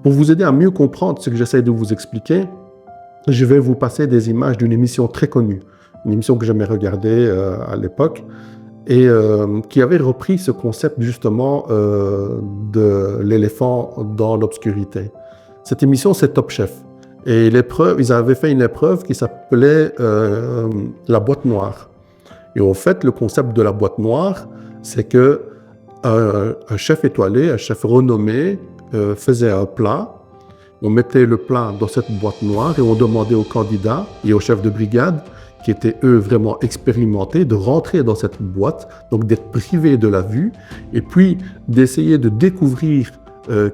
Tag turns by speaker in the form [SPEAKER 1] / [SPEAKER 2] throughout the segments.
[SPEAKER 1] Pour vous aider à mieux comprendre ce que j'essaie de vous expliquer, je vais vous passer des images d'une émission très connue, une émission que j'aimais regarder à l'époque, et qui avait repris ce concept justement de l'éléphant dans l'obscurité. Cette émission, c'est Top Chef. Et ils avaient fait une épreuve qui s'appelait la boîte noire. Et au fait, le concept de la boîte noire, c'est que un chef étoilé, un chef renommé, faisait un plat. On mettait le plat dans cette boîte noire et on demandait aux candidats et aux chefs de brigade, qui étaient eux vraiment expérimentés, de rentrer dans cette boîte, donc d'être privés de la vue, et puis d'essayer de découvrir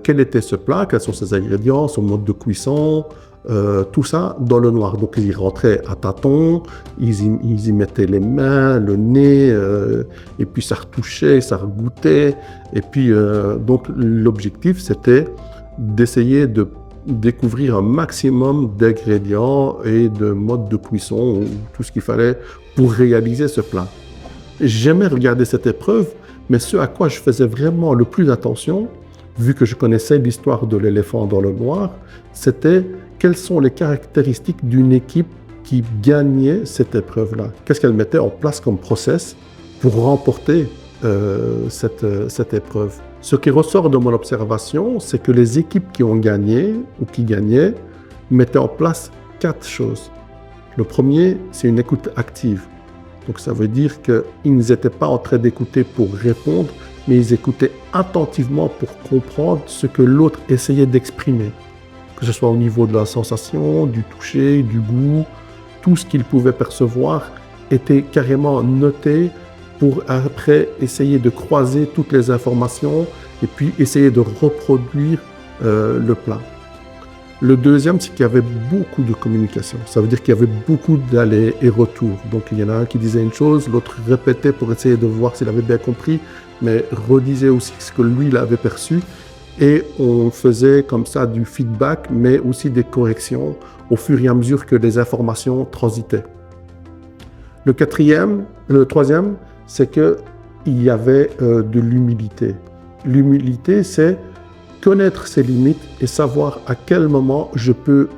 [SPEAKER 1] quel était ce plat, quels sont ses ingrédients, son mode de cuisson, tout ça dans le noir. Donc ils rentraient à tâtons, ils y mettaient les mains, le nez, et puis ça retouchait, ça regoûtait. Et puis donc l'objectif c'était d'essayer de découvrir un maximum d'ingrédients et de modes de cuisson, tout ce qu'il fallait pour réaliser ce plat. J'aimais regarder cette épreuve, mais ce à quoi je faisais vraiment le plus attention, vu que je connaissais l'histoire de l'éléphant dans le noir, c'était quelles sont les caractéristiques d'une équipe qui gagnait cette épreuve-là. Qu'est-ce qu'elle mettait en place comme process pour remporter cette épreuve. Ce qui ressort de mon observation, c'est que les équipes qui ont gagné ou qui gagnaient mettaient en place 4 choses. Le premier, c'est une écoute active. Donc ça veut dire qu'ils n'étaient pas en train d'écouter pour répondre, mais ils écoutaient attentivement pour comprendre ce que l'autre essayait d'exprimer. Que ce soit au niveau de la sensation, du toucher, du goût, tout ce qu'ils pouvaient percevoir était carrément noté pour après essayer de croiser toutes les informations et puis essayer de reproduire le plat. Le deuxième, c'est qu'il y avait beaucoup de communication. Ça veut dire qu'il y avait beaucoup d'allers et retours. Donc il y en a un qui disait une chose, l'autre répétait pour essayer de voir s'il avait bien compris, mais redisait aussi ce que lui il avait perçu. Et on faisait comme ça du feedback, mais aussi des corrections au fur et à mesure que les informations transitaient. Le troisième, c'est qu'il y avait de l'humilité. L'humilité, c'est connaître ses limites et savoir à quel moment je peux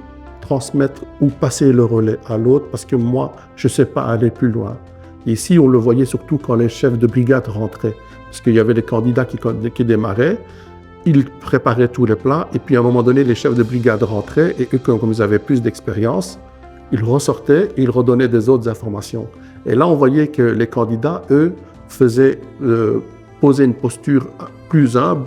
[SPEAKER 1] transmettre ou passer le relais à l'autre parce que moi, je ne sais pas aller plus loin. Et ici, on le voyait surtout quand les chefs de brigade rentraient, parce qu'il y avait des candidats qui démarraient, ils préparaient tous les plats et puis à un moment donné, les chefs de brigade rentraient et eux, comme ils avaient plus d'expérience, ils ressortaient et ils redonnaient des autres informations. Et là, on voyait que les candidats, eux, posaient une posture plus humble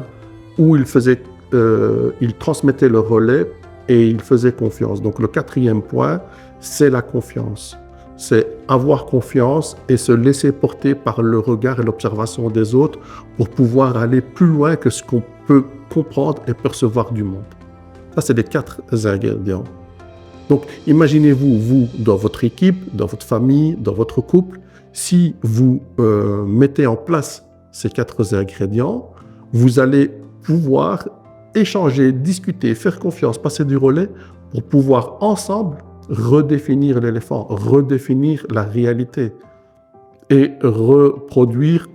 [SPEAKER 1] où ils transmettaient le relais et ils faisaient confiance. Donc le quatrième point, c'est la confiance. C'est avoir confiance et se laisser porter par le regard et l'observation des autres pour pouvoir aller plus loin que ce qu'on peut comprendre et percevoir du monde. Ça, c'est les 4 ingrédients. Donc, imaginez-vous, vous, dans votre équipe, dans votre famille, dans votre couple, si vous mettez en place ces 4 ingrédients, vous allez pouvoir échanger, discuter, faire confiance, passer du relais pour pouvoir ensemble redéfinir l'éléphant, redéfinir la réalité et reproduire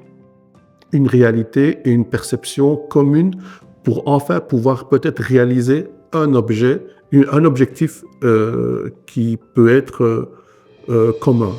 [SPEAKER 1] une réalité et une perception commune pour enfin pouvoir peut-être réaliser un objectif qui peut être commun.